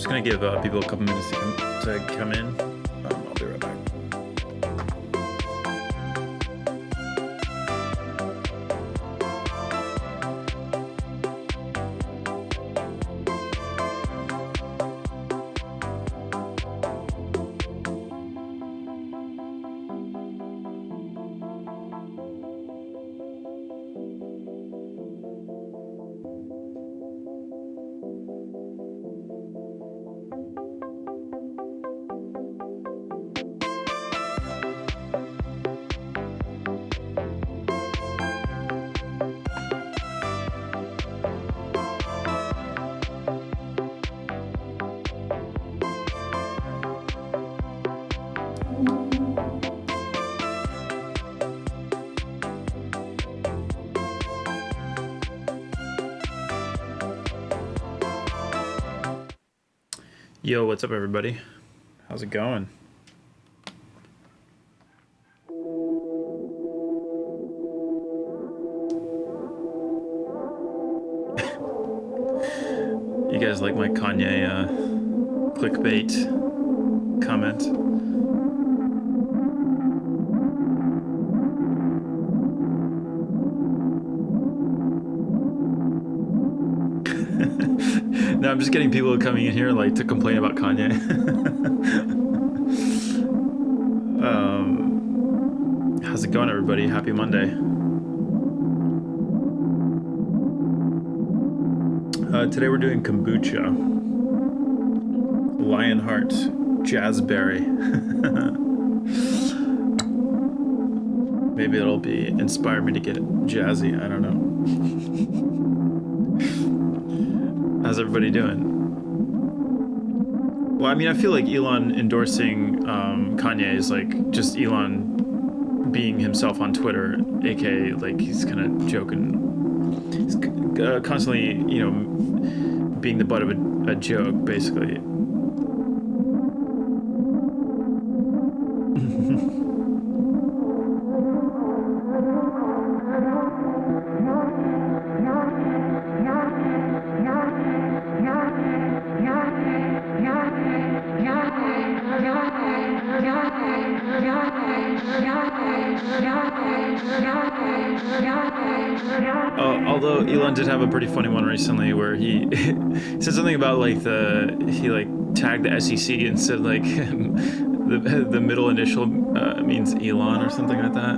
just gonna give people a couple minutes to come in. I'll be right back. Yo, what's up, everybody? How's it going? You guys like my Kanye clickbait comment? No, I'm just getting people coming in here like to complain about Kanye. How's it going, everybody? Happy Monday. Today we're doing kombucha, Lionheart, Jazzberry. Maybe it'll inspire me to get jazzy. I don't know. How's everybody doing? Well, I mean, I feel like Elon endorsing Kanye is like just Elon being himself on Twitter, aka like he's kind of joking. He's constantly, you know, being the butt of a joke, basically. Although Elon did have a pretty funny one recently where he said something about like he tagged the SEC and said like the middle initial means Elon or something like that.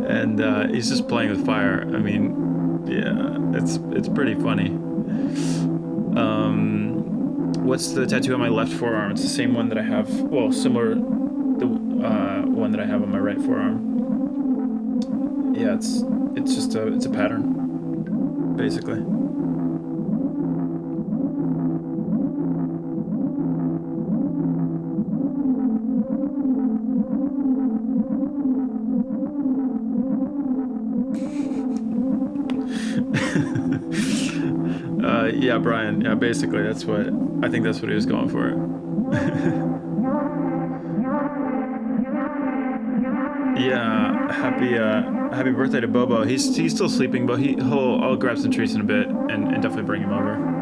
And he's just playing with fire. I mean, yeah, it's pretty funny. What's the tattoo on my left forearm? It's the same one that I have, well, similar the one that I have on my right forearm. Yeah, it's a pattern, basically. Yeah, Brian. Yeah, basically, I think that's what he was going for. Yeah, happy birthday to Bobo. He's still sleeping, but I'll grab some treats in a bit and definitely bring him over.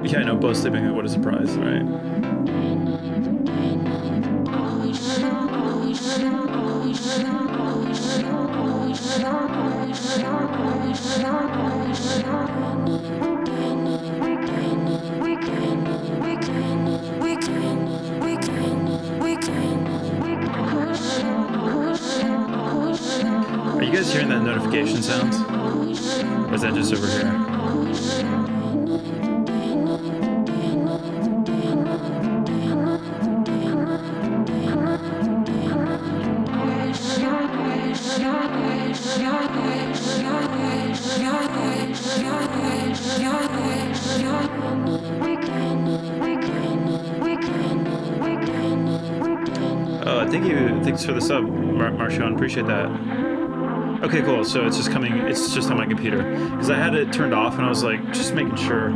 Yeah, I know, both sleeping. What a surprise, right? Are you guys hearing that notification sound? Or is that just over here? Thank you. Thanks for the sub, Marshon. Appreciate that. Okay, cool. So it's just coming. It's just on my computer because I had it turned off and I was like just making sure.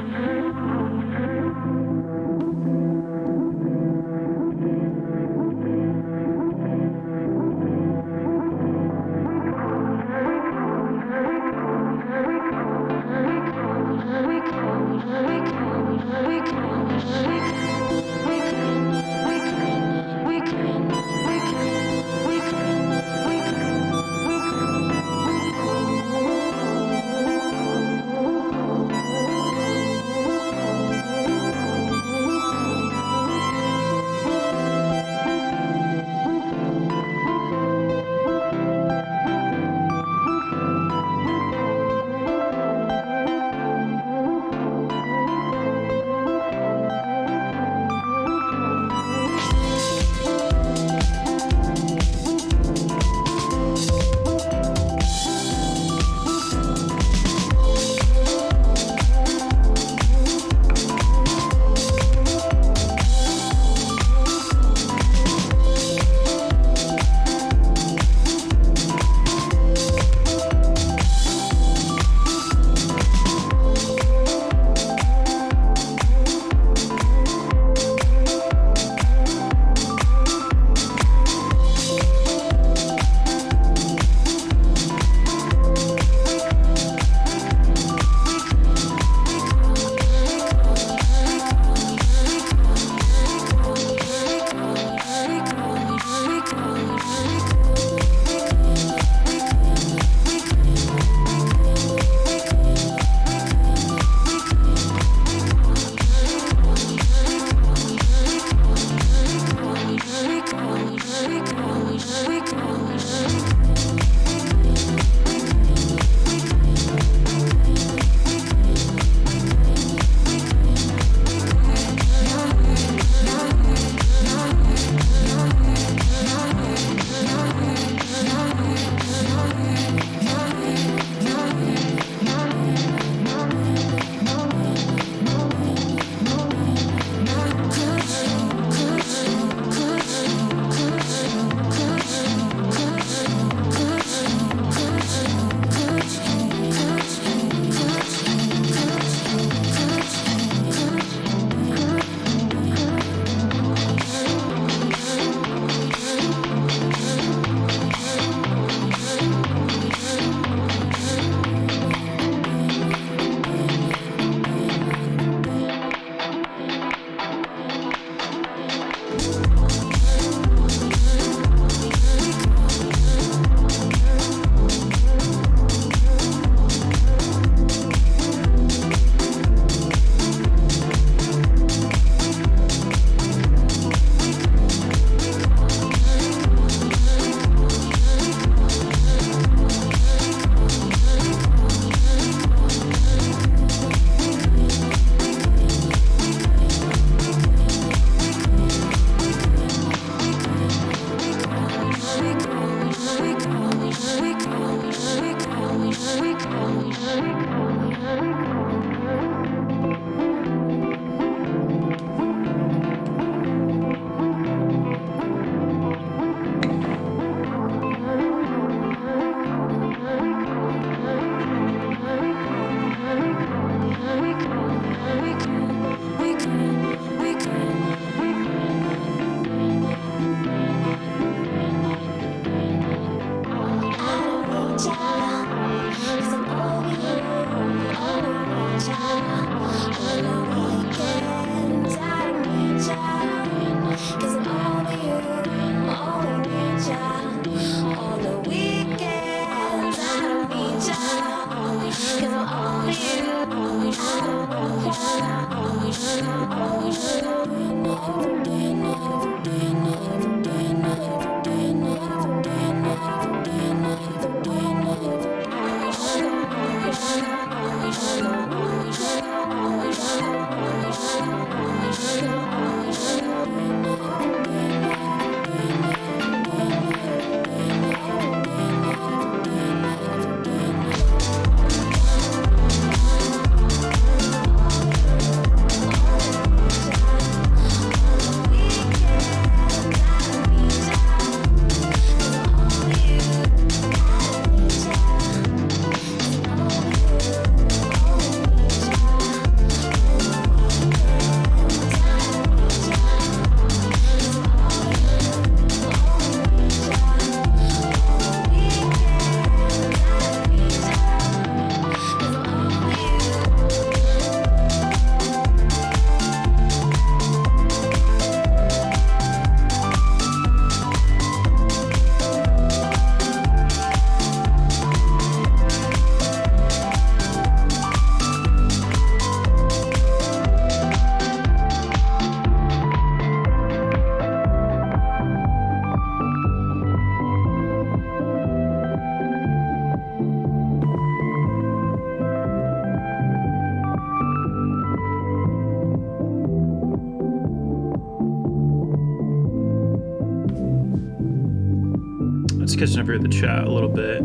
just catching up here with the chat a little bit.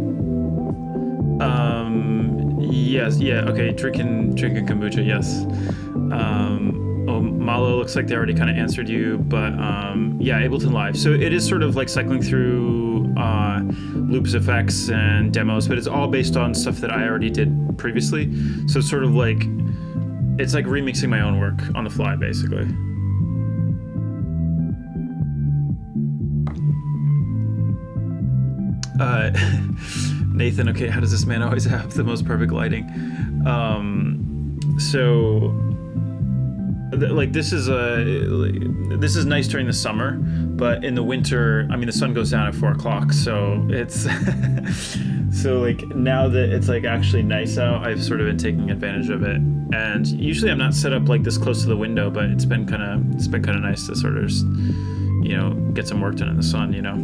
Yes, yeah, okay, drinking kombucha, yes. Oh, Malo, looks like they already kind of answered you, but yeah, Ableton Live. So it is sort of like cycling through loops, effects, and demos, but it's all based on stuff that I already did previously. So it's sort of like, it's like remixing my own work on the fly, basically. Nathan, okay, how does this man always have the most perfect lighting? Like this is nice during the summer, but in the winter, I mean, the sun goes down at 4 o'clock, so it's so like now that it's like actually nice out, I've sort of been taking advantage of it. And usually I'm not set up like this close to the window, but it's been kind of nice to sort of just, you know, get some work done in the sun, you know.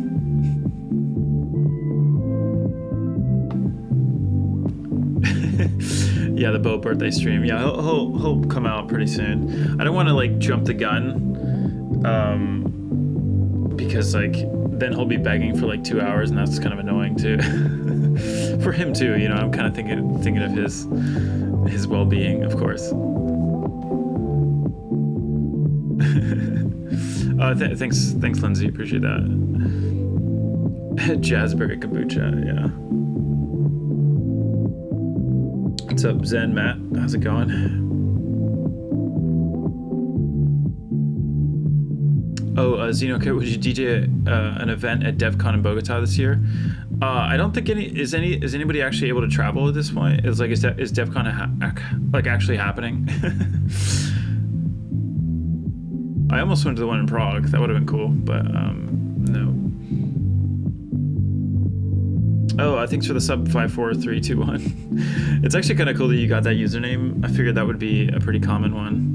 Yeah, the Bo birthday stream. Yeah, he'll come out pretty soon. I don't want to like jump the gun, because like then he'll be begging for like 2 hours, and that's kind of annoying too. For him too, you know. I'm kind of thinking of his well-being, of course. Thanks, Lindsay. Appreciate that. Jazzberry kombucha, yeah. What's up, Zen Matt? How's it going? Oh, Zeno, would you DJ an event at DevCon in Bogota this year? I don't think is anybody actually able to travel at this point? Is DevCon like actually happening? I almost went to the one in Prague. That would have been cool, but no. Oh, thanks for the sub 54321. It's actually kind of cool that you got that username. I figured that would be a pretty common one.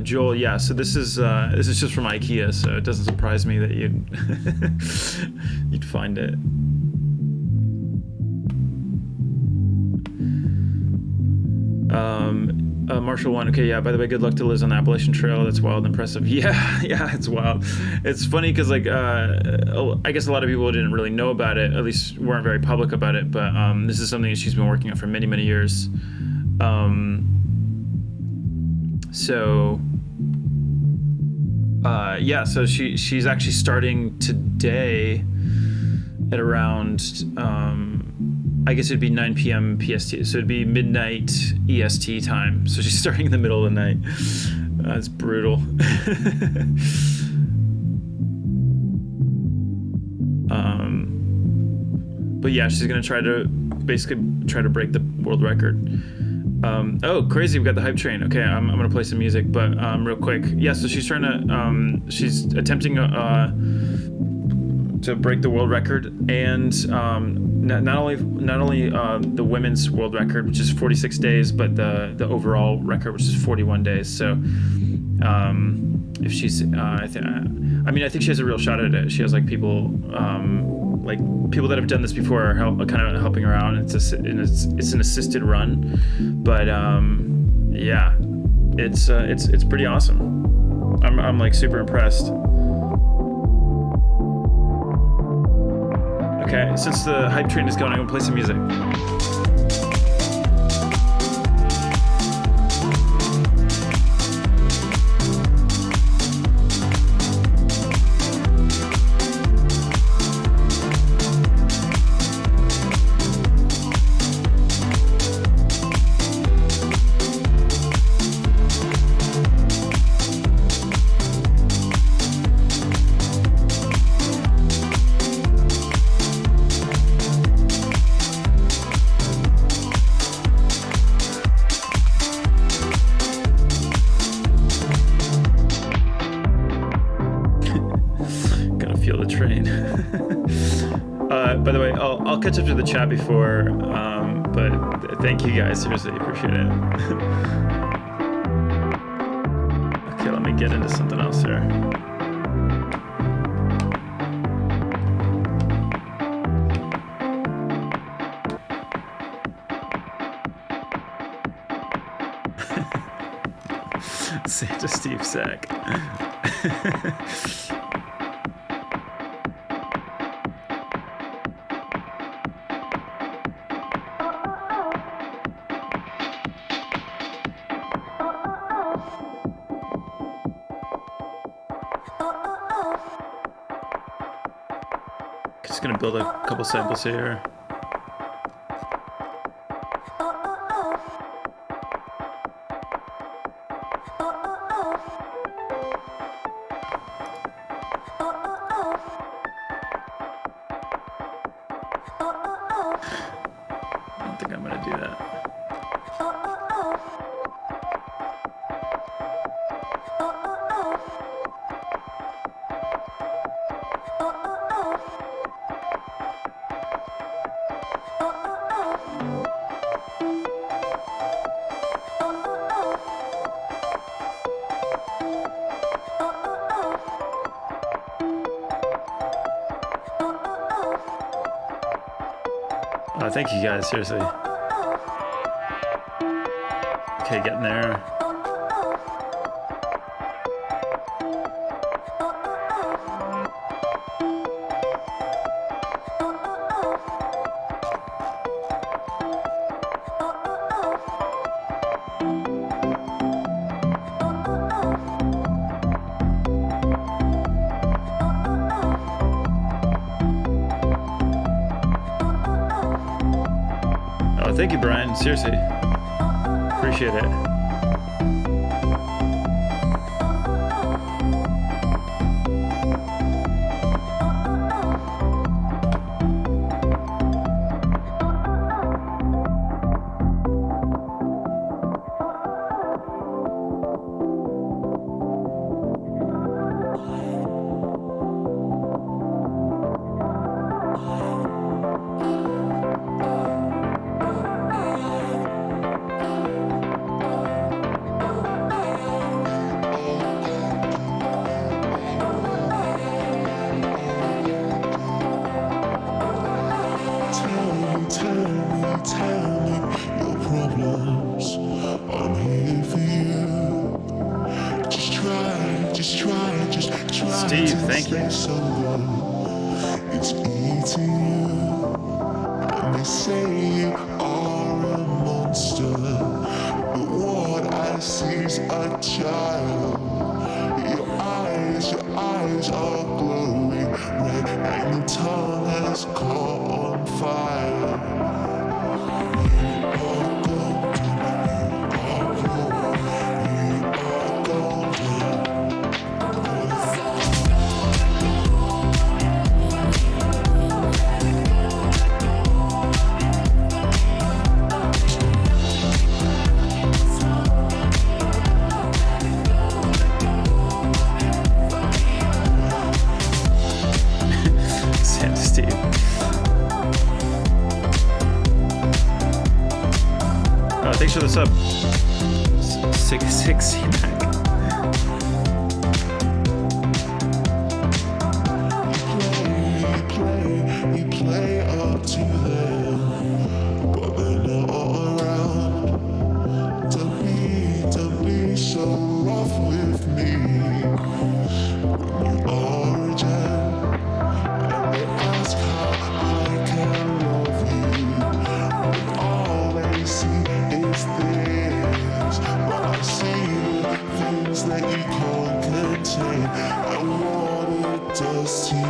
Joel, yeah. So this is just from IKEA, so it doesn't surprise me that you'd find it. Marshall 1, okay, yeah, by the way, good luck to Liz on the Appalachian Trail. That's wild and impressive. Yeah, it's wild. It's funny because, like, I guess a lot of people didn't really know about it, at least weren't very public about it, but this is something that she's been working on for many, many years. Yeah, so she's actually starting today at around, I guess it'd be 9 p.m. PST, so it'd be midnight EST time. So she's starting in the middle of the night. That's brutal. But yeah, she's gonna try to break the world record. Oh, crazy! We got the hype train. Okay, I'm gonna play some music, but real quick. Yeah, so she's trying to, she's attempting to break the world record, and not only the women's world record, which is 46 days, but the overall record, which is 41 days. So if she's, I think she has a real shot at it. She has like people that have done this before are kind of helping her out, and it's an assisted run, but yeah, it's pretty awesome. I'm like super impressed. Okay, since the hype train is going, I'm gonna play some music. By the way, I'll catch up to the chat before, but thank you guys, seriously, appreciate it. Okay, let me get into something else here. Santa Steve Sack. Just gonna build a couple samples here. I don't think I'm gonna do that. Oh, thank you guys, seriously. Okay, getting there. Thank you, Brian. Seriously. Appreciate it. Steve, thank you. It's eating you, and they say you are a monster, but what I see is a child. Your eyes are glowing red, and your tongue has caught on fire. You are golden, you are golden. Steve. Thanks for the sub. 6 back. You play up to them, but they're not around. Don't be so rough with me. When you are a gem, and they ask how I can love you, when all they see is this. But I see the things that you can't contain, and what it does to you.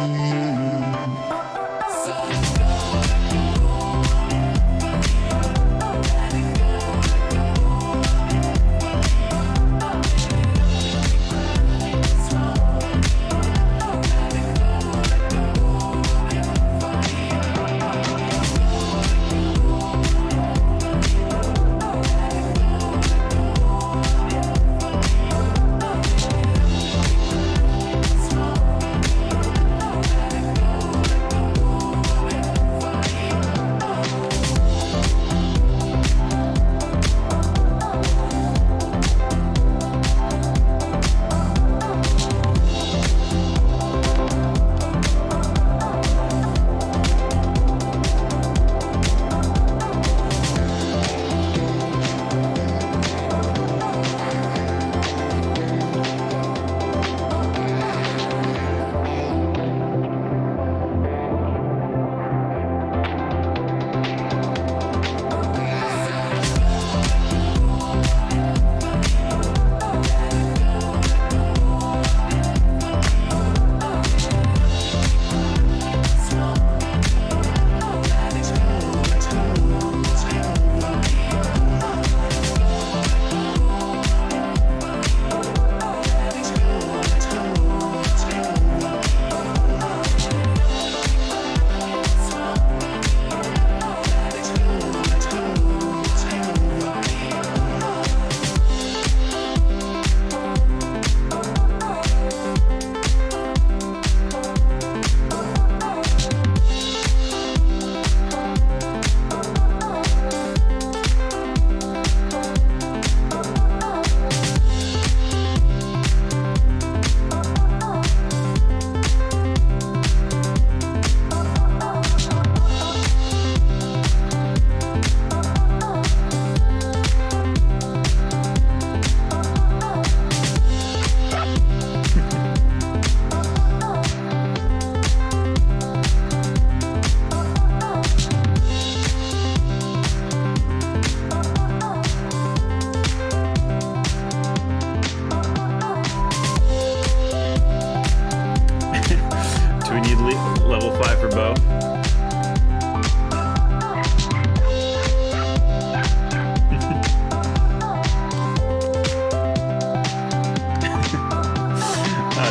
Level 5 for Bo.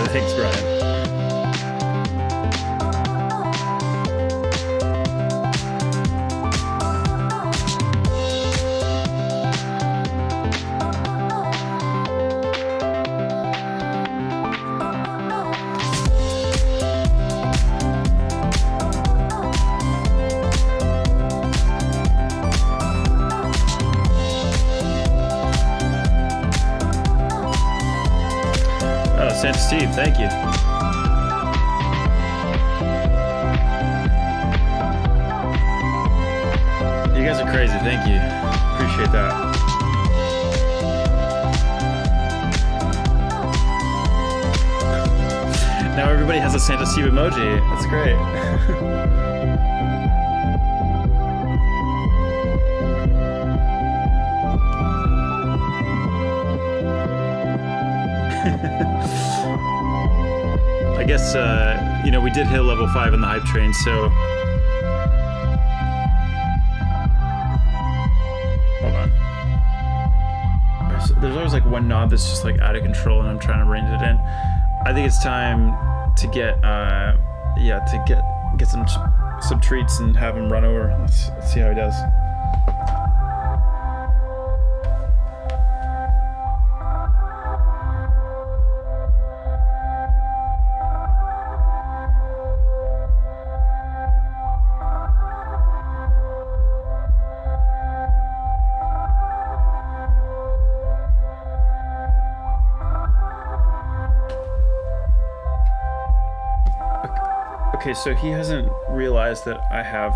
Thanks, Brian. Santa Steve, thank you. You guys are crazy, thank you. Appreciate that. Now everybody has a Santa Steve emoji. That's great. I guess, you know, we did hit level 5 in the hype train, so... Hold on. There's always like one knob that's just like out of control and I'm trying to rein it in. I think it's time to get, yeah, to get some treats and have him run over. Let's see how he does. Okay, so he hasn't realized that I have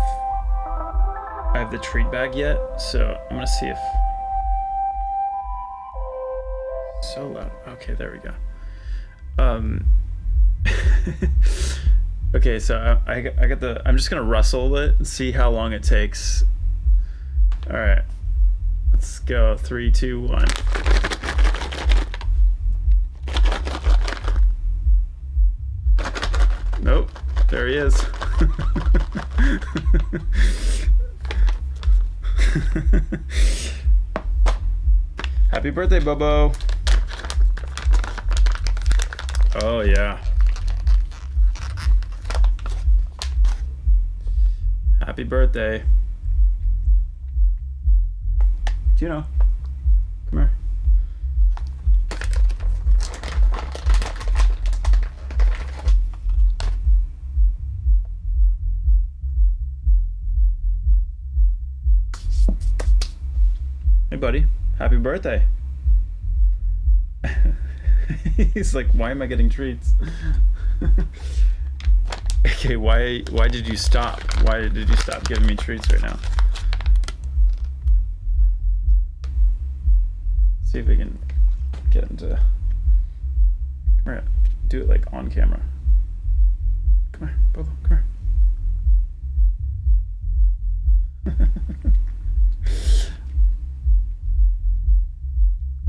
the treat bag yet, so I'm gonna see if... So loud. Okay, there we go. Okay, so I got the... I'm just gonna rustle it and see how long it takes. All right, let's go. 3, 2, 1. Nope. There he is. Happy birthday, Bobo. Oh, yeah. Happy birthday. Juno, come here. Hey, buddy. Happy birthday. He's like, why am I getting treats? Okay, why did you stop? Why did you stop giving me treats right now? See if we can get into... Come here. Do it like on camera. Come here, Bobo, come here.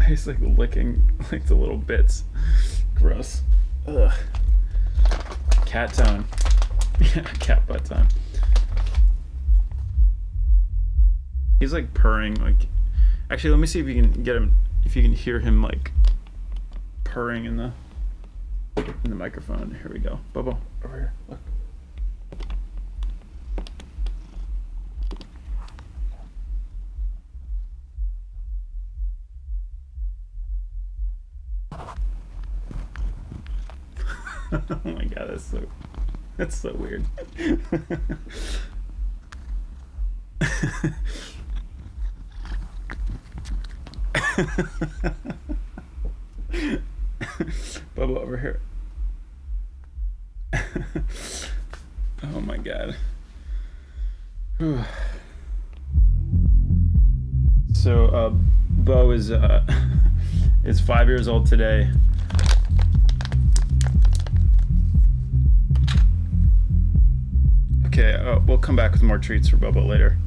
He's like licking like the little bits. Gross. Ugh. Cat time. Yeah, cat butt time. He's like purring. Like, actually, let me see if you can get him. If you can hear him like purring in the microphone. Here we go. Bobo, over here. Look. Oh my god, that's so weird. Bubba, over here. Oh my god. So Bo is 5 years old today. Okay, we'll come back with more treats for Bobo later.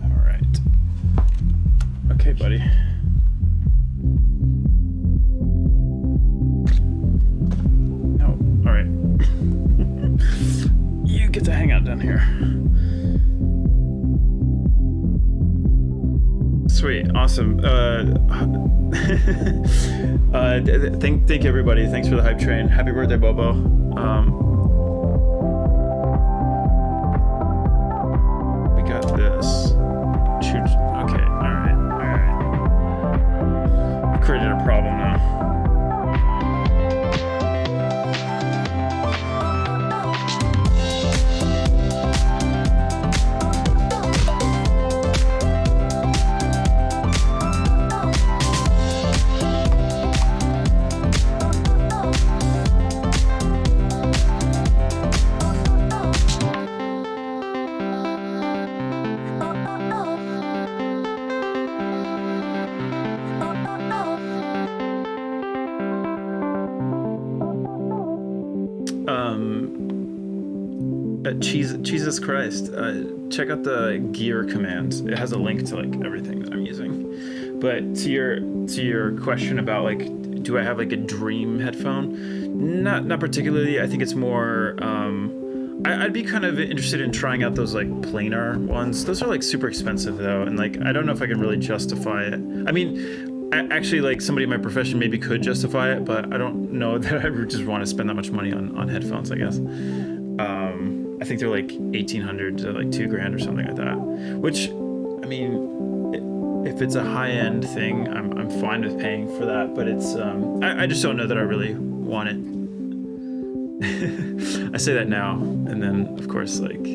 All right. everybody. Oh, all right. You get to hang out down here. Sweet, awesome. Thank you everybody. Thanks for the hype train. Happy birthday, Bobo. We got this. Okay, all right. Created a problem now. Jesus Christ, check out the gear commands. It has a link to like everything that I'm using. But to your question about like, do I have like a dream headphone? Not particularly. I think it's more, I'd be kind of interested in trying out those like planar ones. Those are like super expensive though. And like, I don't know if I can really justify it. I mean, actually like somebody in my profession maybe could justify it, but I don't know that I just want to spend that much money on headphones, I guess. I think they're like $1,800 to like $2,000 or something like that. Which, I mean, if it's a high-end thing, I'm fine with paying for that. But it's I just don't know that I really want it. I say that now, and then of course like.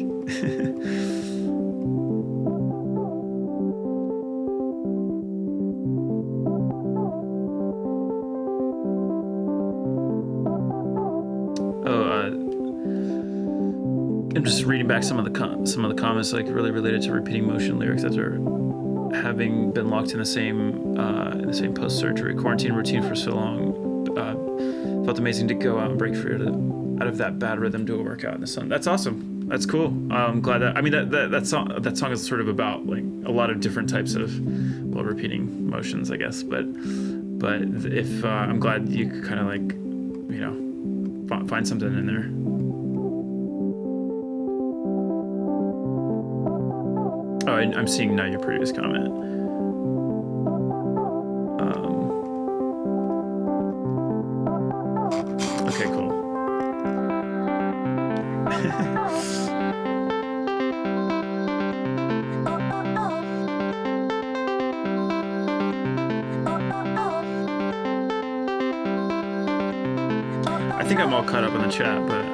I'm just reading back some of the comments, like really related to repeating motion lyrics after having been locked in the same post-surgery quarantine routine for so long. Felt amazing to go out and break free out of that bad rhythm, do a workout in the sun. That's awesome. That's cool. I'm glad that. I mean, that song is sort of about like a lot of different types of repeating motions, I guess. But if I'm glad you could kind of like, you know, find something in there. Oh, I'm seeing now your previous comment. Okay, cool. I think I'm all caught up in the chat, but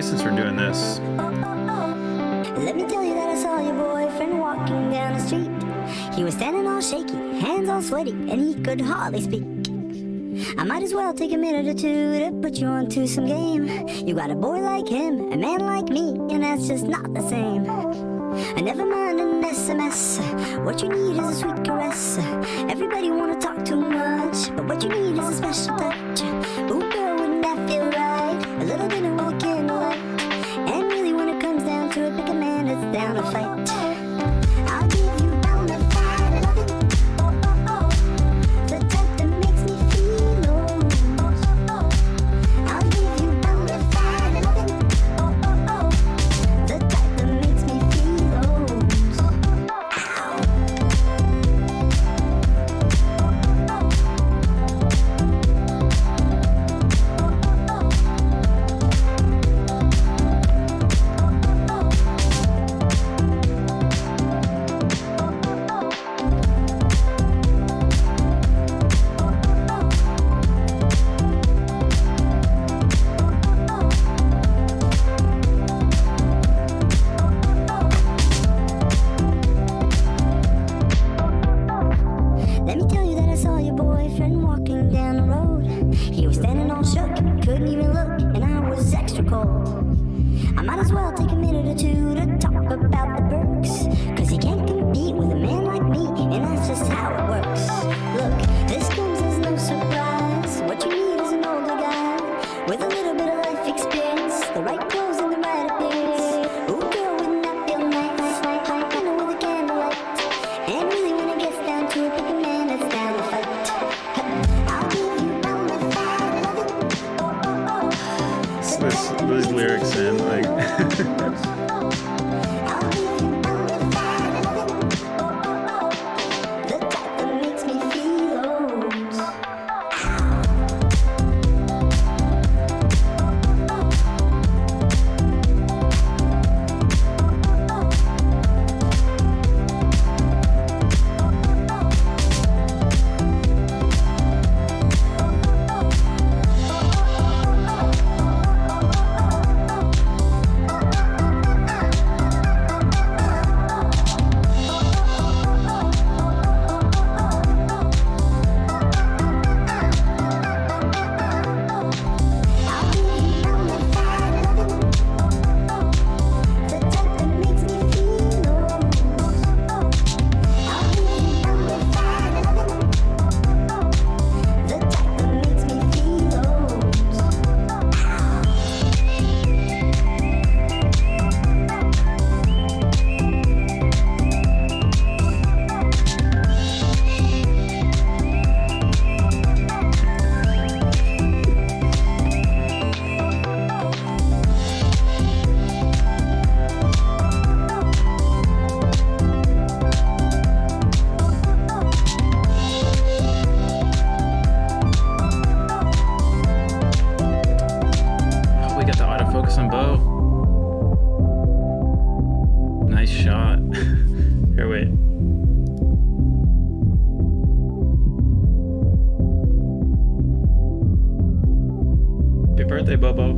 since we're doing this. Let me tell you that I saw your boyfriend walking down the street. He was standing all shaky, hands all sweaty, and he could hardly speak. I might as well take a minute or two to put you onto some game. You got a boy like him, a man like me, and that's just not the same. And never mind an SMS, what you need is a sweet caress. Everybody wanna talk too much, but what you need is a special touch. Ooh girl, wouldn't that feel right? A little bit of a candlelight. And really when it comes down to it, pick a man that's down to fight. I'll give you bona fide loving, the type that makes me feel low. I'll give you bona fide loving, the type that makes me feel low. Ow. shook, couldn't even look, and I was extra cold. I might as well take a minute or two to talk about the perks, cause you can't compete with a man like me, and that's just how it works. Look, this comes as no surprise. What you need is an older guy with a little bit of life experience, the right clothes and the right appearance. Ooh, girl, wouldn't that feel nice? Kinda with a candlelight. And really when it gets down to it, pick a man that's down to fight. I'll give you all my fire, loving. Oh, oh, oh. These lyrics and like I'll give you all my fire, loving. Oh, oh, oh. The type that makes me feel old. we got the autofocus on Bo. Nice shot. Here, wait. Happy birthday, Bobo.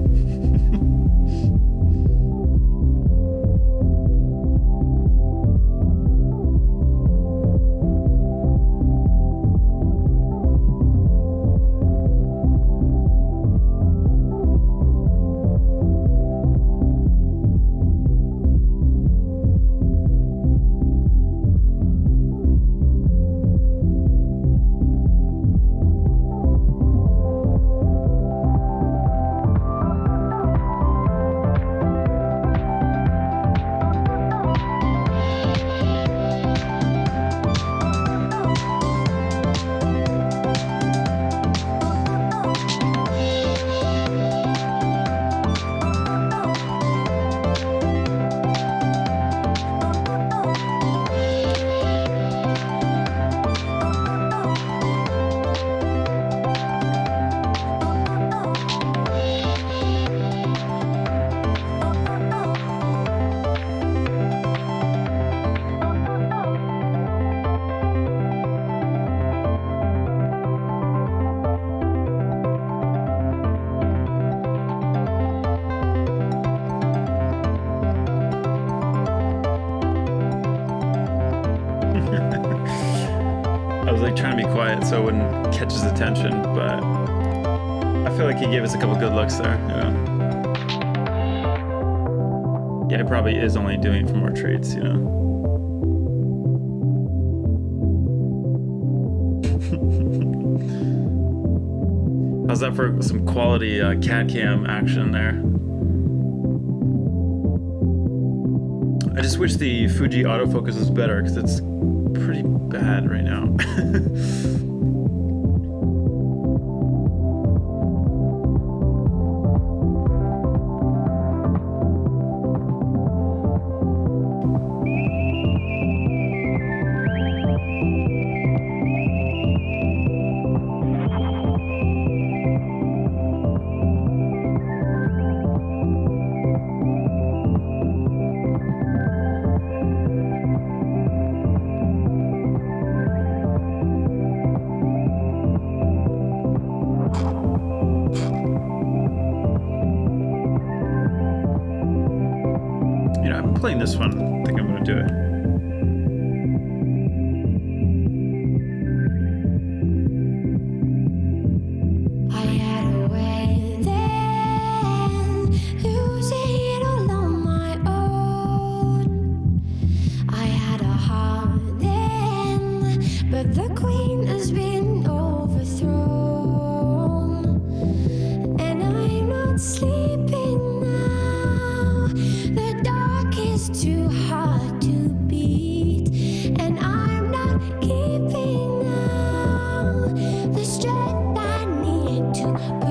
I was like trying to be quiet so I wouldn't catch his attention, but I feel like he gave us a couple good looks there, you know. Yeah, he probably is only doing it for more treats, you know. How's that for some quality cat cam action there? I just wish the Fuji autofocus was better because it's pretty bad right now. Playing this one, I think I'm gonna do it. I had a way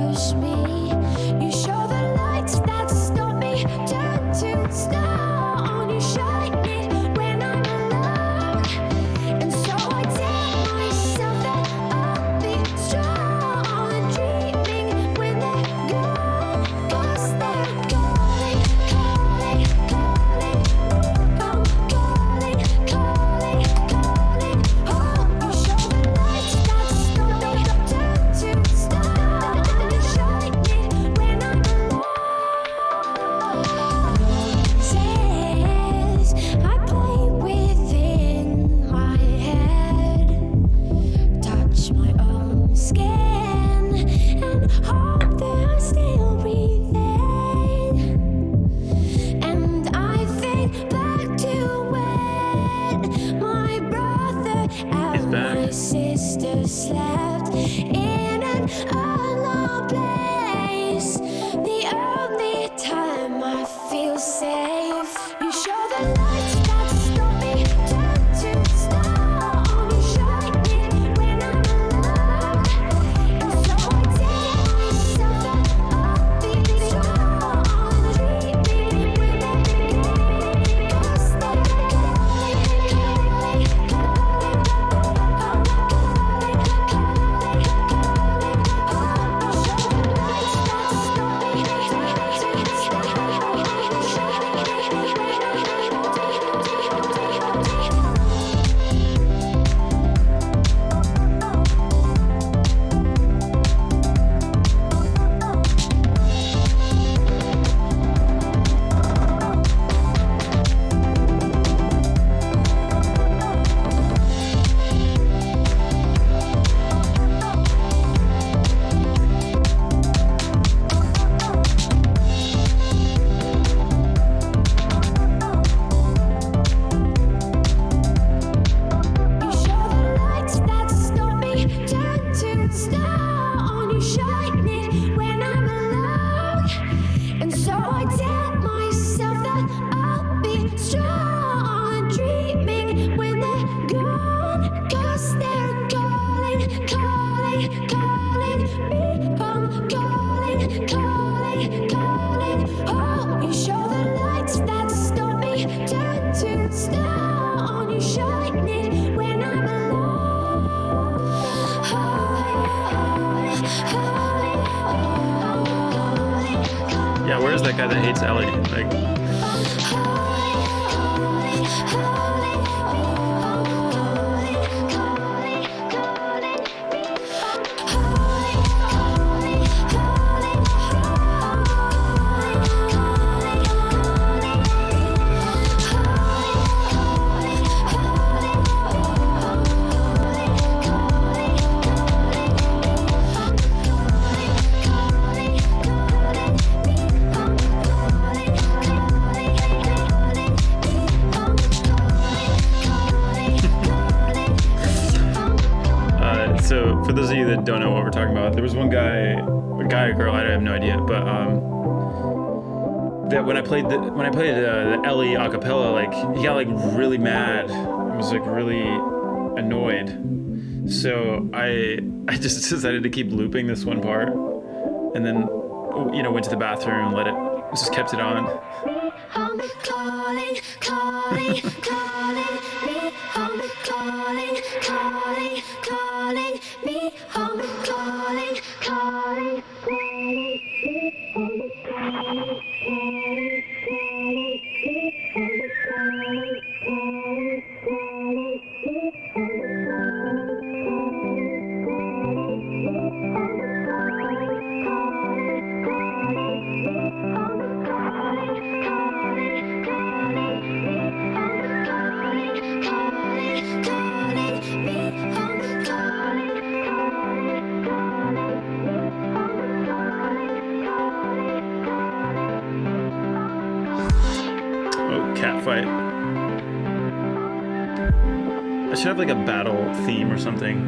push me. You show the lights that stop me, turn to stone. You shine it when I'm alone, and so I tell myself that I'll be strong. Dreaming when they're gone, 'cause they're calling, calling, calling. I'm calling, calling, calling. Oh, you show the lights that stop me, turn to stone. You shine it when I'm alone. Says I play within my head, touch my own skin, and hope that I still breathing. And I think back to when my brother and back. my sister slept in an unknown place. The only time I feel safe. You show the lights that stop me, turn to stone. You shine it when I'm alone, and so I tell myself that I'll be strong. Dreaming when they're gone, 'cause they're calling, calling, calling. I'm calling, calling, calling. Oh, you show the lights that stop me, turn to stone. You shine it when I'm You show the lights that stop me, turn to stone. You shine it when I'm alone, and so I tell myself that I'll be strong. Dreaming when they're gone, 'cause they're calling, calling, calling me. I'm calling, calling, calling. Oh, you show the lights that stop me, turn to stone. You shine it when I'm alone. Yeah, where's that guy that hates Ellie? Like, so for those of you that don't know what we're talking about, there was one guy, a guy or girl, I have no idea, but that when I played the Ellie acapella, like he got like really mad, and was like really annoyed. So I just decided to keep looping this one part, and then went to the bathroom and just kept it on. I'm calling, calling, calling me. I'm calling, calling, calling me. I'm calling, calling, calling me. I'm calling, calling, calling me. I'm calling, calling, calling me. I'm Oh, cat fight. I should have like a battle theme or something.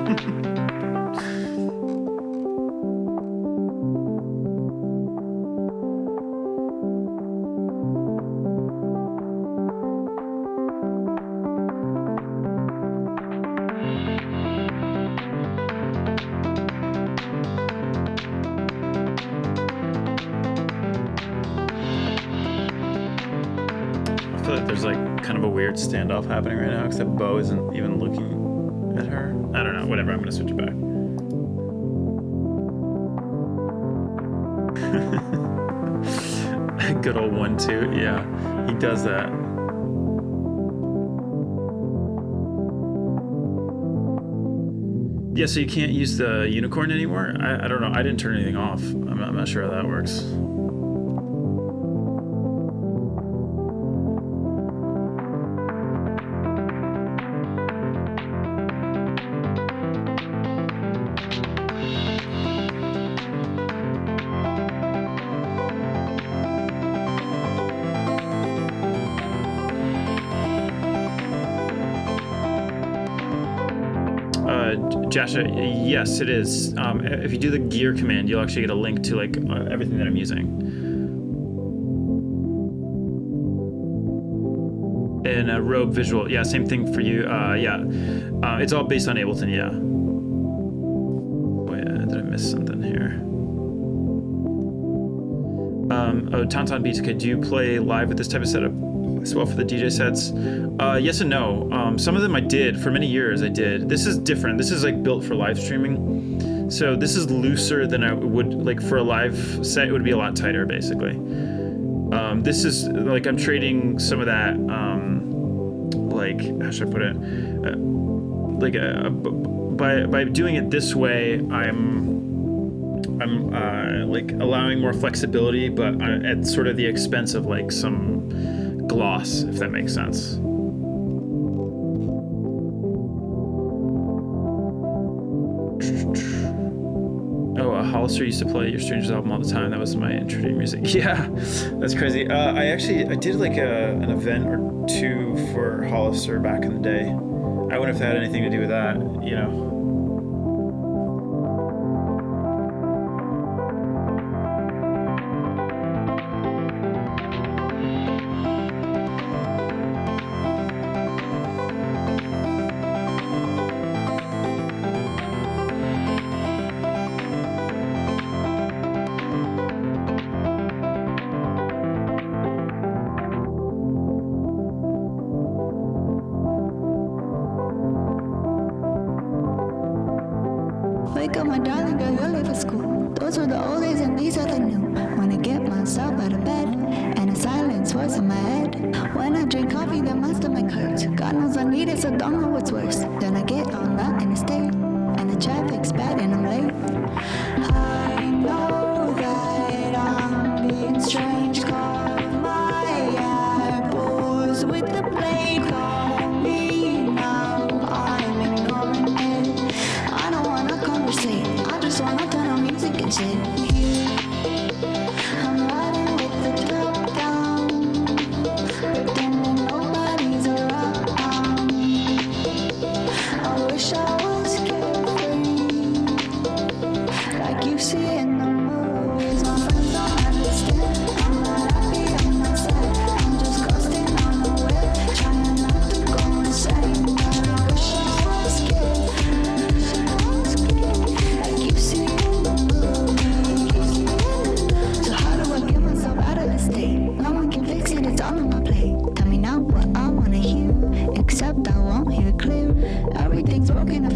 I feel like there's like kind of a weird standoff happening right now, except Bo isn't even looking at her. I don't know, whatever, I'm gonna switch it back. Good old 1-2, yeah, he does that. Yeah, so you can't use the unicorn anymore? I don't know, I didn't turn anything off. I'm not sure how that works. Jasha, yes, it is. If you do the gear command, you'll actually get a link to like everything that I'm using. And Robe Visual, yeah, same thing for you. Yeah, it's all based on Ableton, yeah. Wait, did I miss something here? Oh, Tauntaun Beats, okay, do you play live with this type of setup as well for the DJ sets? Yes and no. Some of them I did. For many years I did. This is different. This is like built for live streaming. So this is looser than I would, like for a live set, it would be a lot tighter basically. This is like, I'm trading some of that, like, how should I put it? By doing it this way, I'm like allowing more flexibility, but at sort of the expense of like some gloss, if that makes sense. Oh, Hollister used to play Your Stranger's album all the time. That was my intro to music. Yeah, that's crazy. I did like an event or two for Hollister back in the day. I wonder if that had anything to do with that, you know. Wake up, my darling girl, you're late for school. Those were the old days and these are the new. When I get myself out of bed and a silence voice in my head. When I drink coffee, the my stomach hurts. God knows I need it, so don't know what's worse. Then I get on that interstate and the traffic's bad and I'm late. I know that I'm being strange. Carve my apples with the blade. Call me now, I'm ignoring it. I don't wanna conversate, I just wanna turn on music and sit here. I'm riding with the top down, pretending nobody's around. I wish I was carefree, like you see in the movies. My friends don't understand, I'm not happy, I'm not sad. I'm just coasting on the web, trying not to go insane. But I wish I was carefree, like you see in the movies. So how do I get myself out of this state? No one can fix it, it's all on my plate. Tell me now what I wanna hear, except I won't hear clear. Everything's broken, I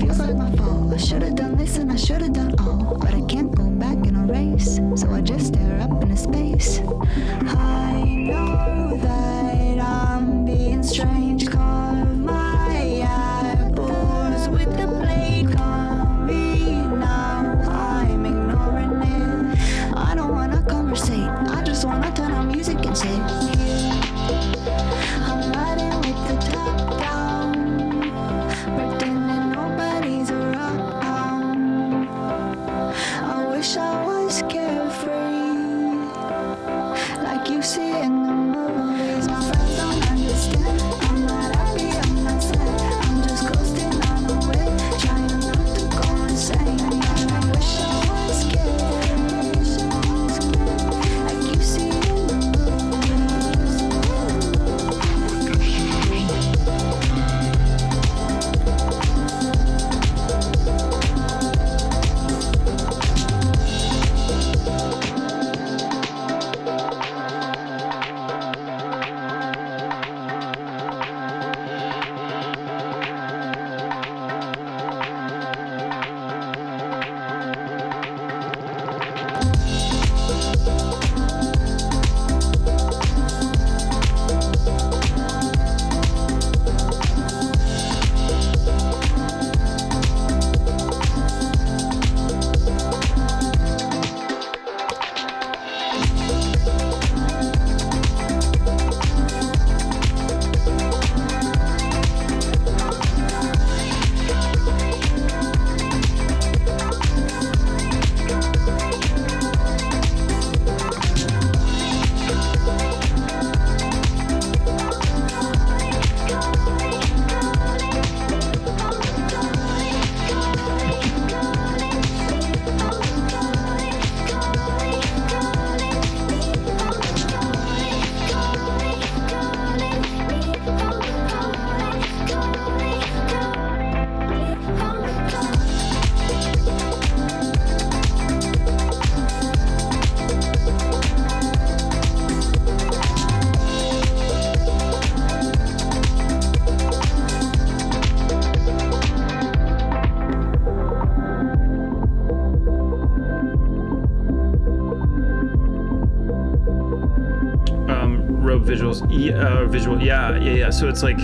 visual. Yeah. So it's like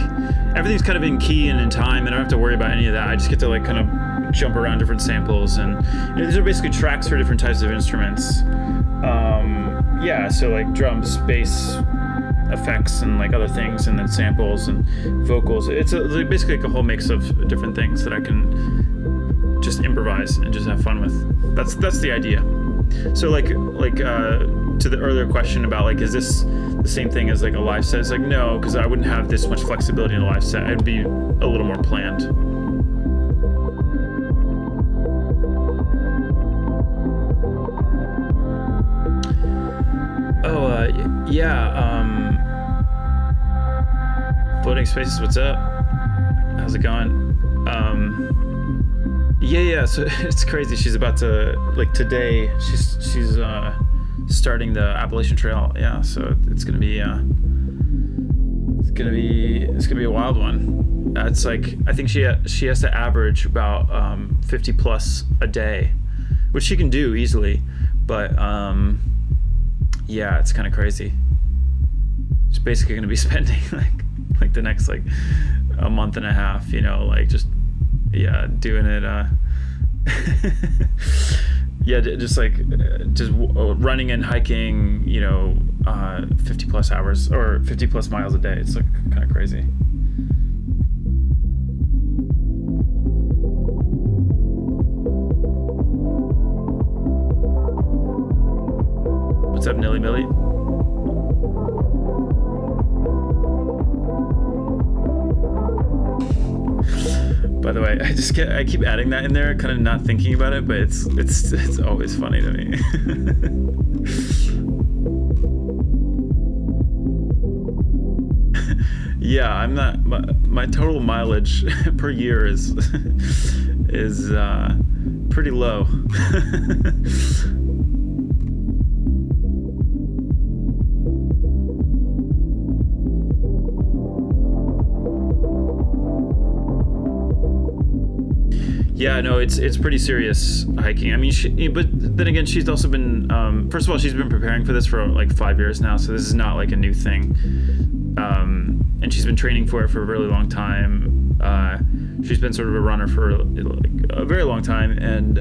everything's kind of in key and in time, and I don't have to worry about any of that. I just get to like kind of jump around different samples, and these are basically tracks for different types of instruments. So like drums, bass, effects, and like other things, and then samples and vocals. It's basically like a whole mix of different things that I can just improvise and just have fun with. That's the idea. So like to the earlier question about like, is this the same thing as like a live set? It's like, no, because I wouldn't have this much flexibility in a live set. It'd be a little more planned. Floating Spaces, what's up? How's it going? So it's crazy. She's about to, like today, she's starting the Appalachian Trail. Yeah, so it's gonna be a wild one. It's like, I think she has to average about 50 plus a day, which she can do easily, but it's kind of crazy. She's basically going to be spending like the next like a month and a half, like just doing it. Just running and hiking, 50 plus hours or 50 plus miles a day. It's like kind of crazy. What's up, Nilly Millie? By the way, I keep adding that in there, kind of not thinking about it, but it's always funny to me. Yeah, I'm not. My total mileage per year is pretty low. Yeah, no, it's pretty serious hiking. I mean, but then again, she's also been, first of all, she's been preparing for this for like 5 years now, so this is not like a new thing. And she's been training for it for a really long time. She's been sort of a runner for like a very long time, and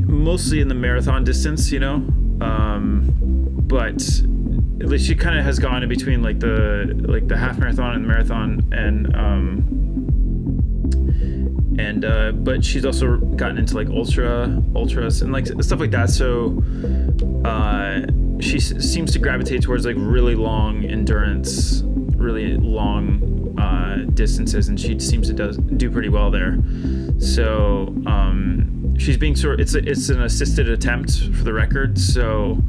mostly in the marathon distance, but at least she kind of has gone in between like the half marathon and the marathon, but she's also gotten into like ultras and like stuff like that. So she seems to gravitate towards like really long endurance, really long distances, and she seems to do pretty well there. So she's being it's an assisted attempt for the record, so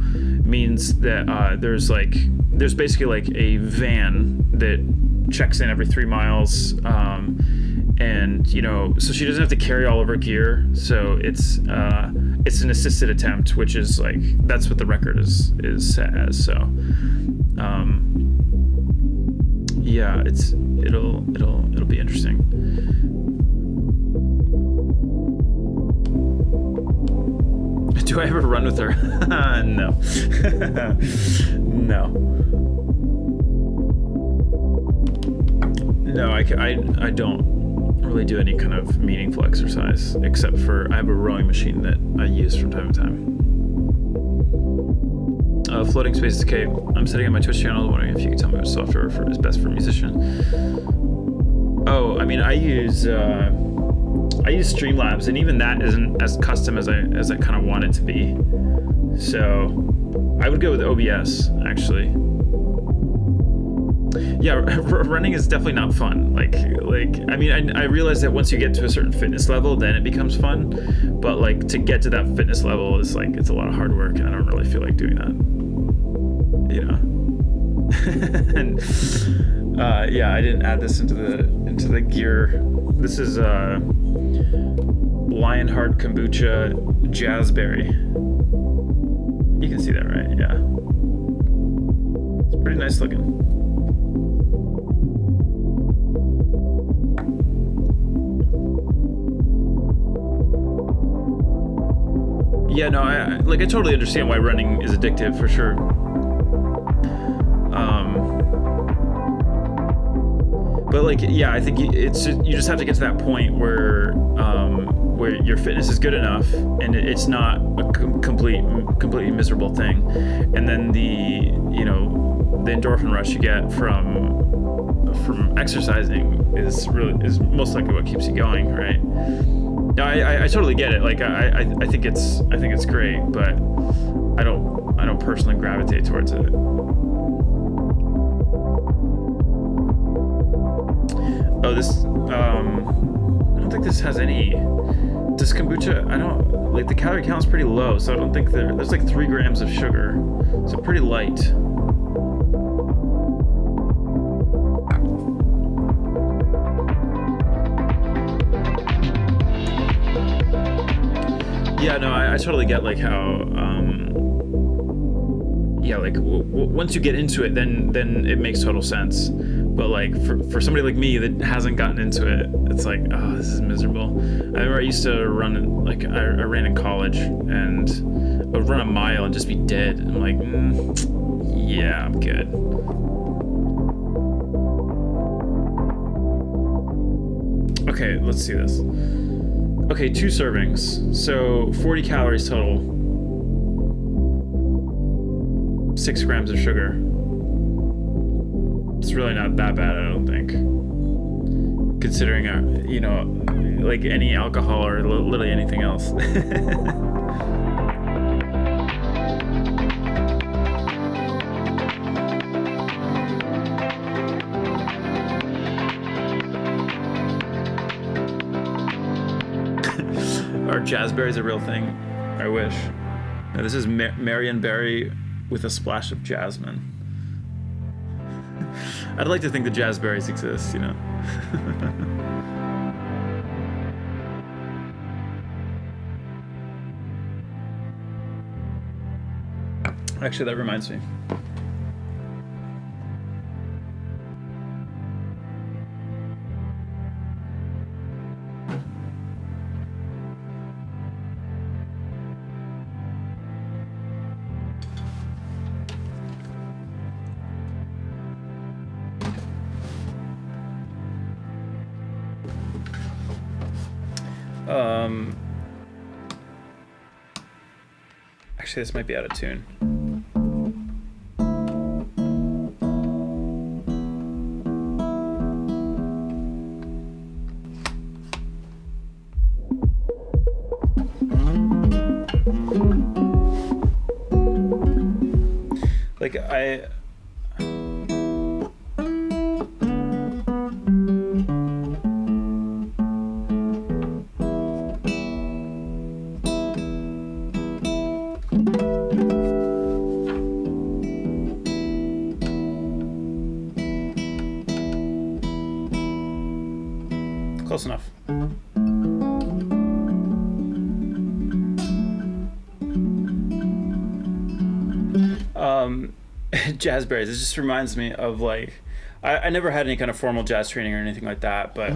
means that there's basically like a van that checks in every 3 miles. And so she doesn't have to carry all of her gear, so it's an assisted attempt, which is like, that's what the record is set as. So it'll be interesting. Do I ever run with her? No. No, I don't really do any kind of meaningful exercise, except for I have a rowing machine that I use from time to time. Floating Spaces, okay. I'm setting up my Twitch channel, wondering if you could tell me what software is best for a musician. Oh, I mean, I use Streamlabs, and even that isn't as custom as I kind of want it to be. So I would go with OBS, actually. Yeah, running is definitely not fun. Like I mean, I realize that once you get to a certain fitness level, then it becomes fun. But like to get to that fitness level is like, it's a lot of hard work, and I don't really feel like doing that. And I didn't add this into the gear. This is Lionheart Kombucha Jazzberry. You can see that, right? Yeah. It's pretty nice looking. Yeah, no, I totally understand why running is addictive, for sure. But like, yeah, I think it's you just have to get to that point where your fitness is good enough and it's not a completely miserable thing, and then the endorphin rush you get from exercising is most likely what keeps you going, right? No, I totally get it. Like I think it's great, but I don't personally gravitate towards it. Oh, this I don't think this has any. This kombucha, I don't like, the calorie count's pretty low, so I don't think there's like 3 grams of sugar, so pretty light. Yeah, no, I totally get like how like once you get into it, then it makes total sense. But like for somebody like me that hasn't gotten into it, it's like, oh, this is miserable. I remember I used to run, like I ran in college, and I would run a mile and just be dead. I'm like, yeah, I'm good. Okay, let's see this. Okay, 2 servings, so 40 calories total. 6 grams of sugar. It's really not that bad, I don't think. Considering, like any alcohol or literally anything else. Are jazzberries a real thing? I wish. Now, this is Marion berry with a splash of jasmine. I'd like to think the jazzberries exist, you know. Actually, that reminds me. Actually, this might be out of tune. Like close enough. Jazzberries. It just reminds me of like, I never had any kind of formal jazz training or anything like that, but I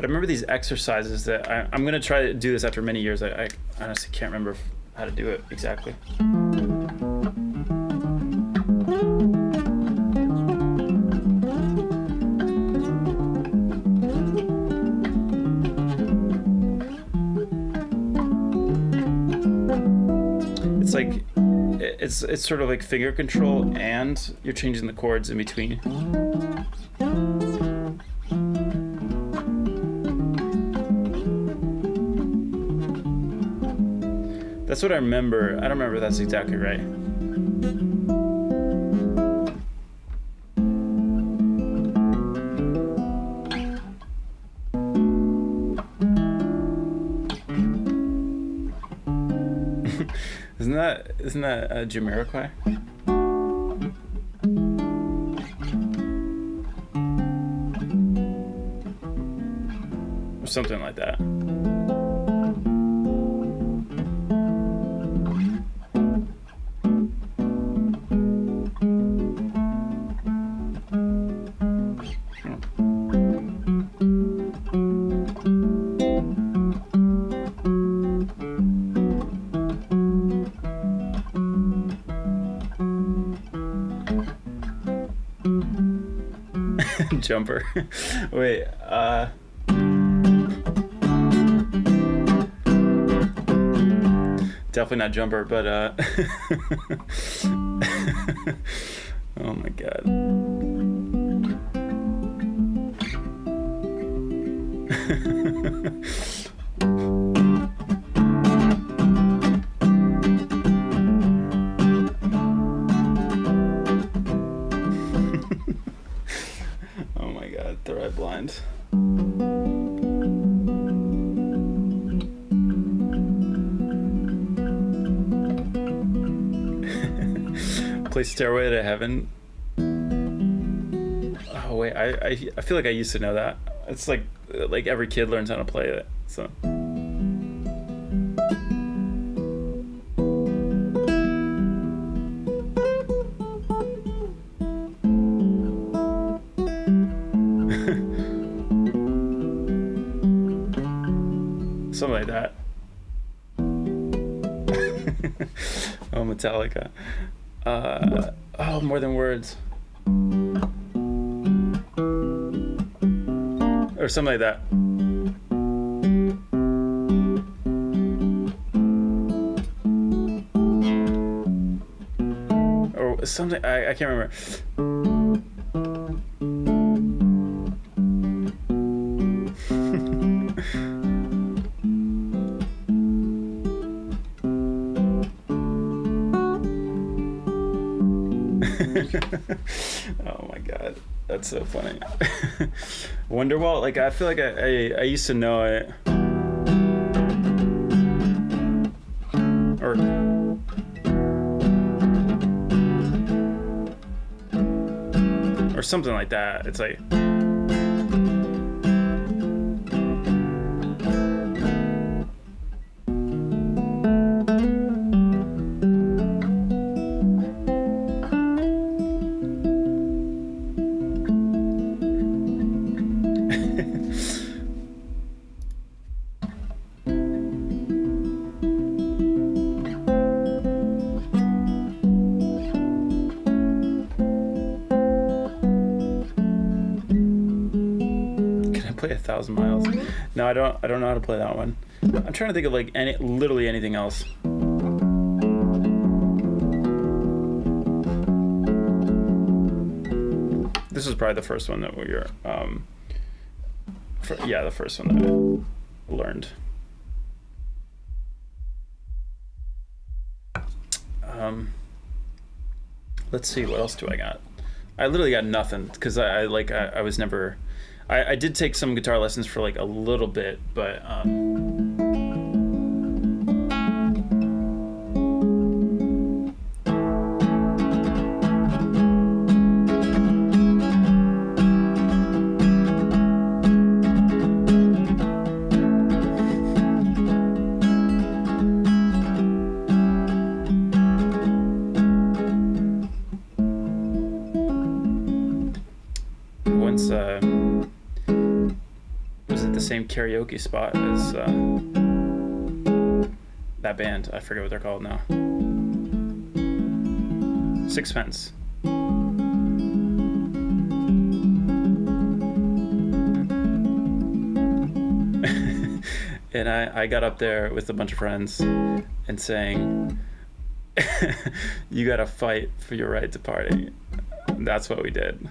remember these exercises that I'm gonna try to do this after many years. I honestly can't remember how to do it exactly. It's like, it's sort of like finger control, and you're changing the chords in between. That's what I remember. I don't remember if that's exactly right. Isn't that Jamiroquai? Or something like that. Jumper. Wait, definitely not Jumper, but oh my god. Oh my god, Third Eye Blind. Play Stairway to Heaven. Oh wait, I feel like I used to know that. It's like every kid learns how to play it. So. Something like that. Oh, Metallica. Oh, More Than Words. Or something like that. Or something, I can't remember. Oh my god, that's so funny. Wonderwall, like I feel like I used to know it, or something like that. It's like play 1,000 Miles. No, I don't know how to play that one. I'm trying to think of like literally anything else. This is probably the first one that we were yeah, the first one that I learned. Let's see, what else do I got? I literally got nothing because I was never. I did take some guitar lessons for like a little bit, but once was it the same karaoke spot as that band? I forget what they're called now. Sixpence. And I got up there with a bunch of friends and sang, "You gotta fight for your right to party." That's what we did.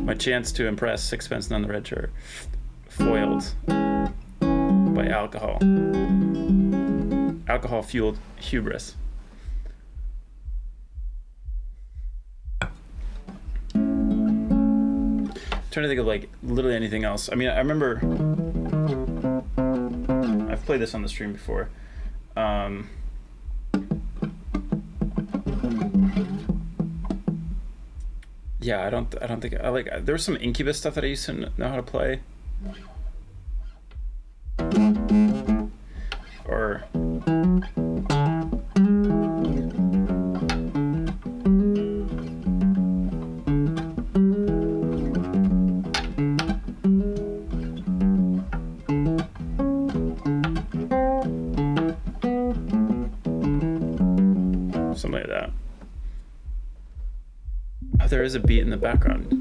My chance to impress Sixpence None the Red Shirt foiled by alcohol. Alcohol-fueled hubris. I'm trying to think of like literally anything else. I mean, I remember I've played this on the stream before. Yeah, I don't think I like. There was some Incubus stuff that I used to know how to play. Or something like that. Oh, there is a beat in the background.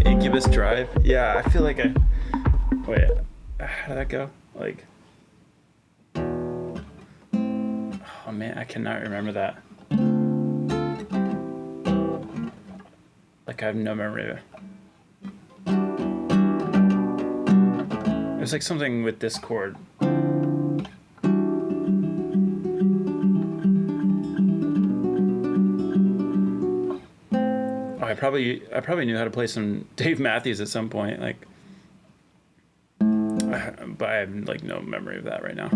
Incubus Drive. Yeah, I feel like I. Wait, how did that go? Like. Oh man, I cannot remember that. Like I have no memory of it. It was like something with this chord. I probably knew how to play some Dave Matthews at some point, like, but I have like no memory of that right now.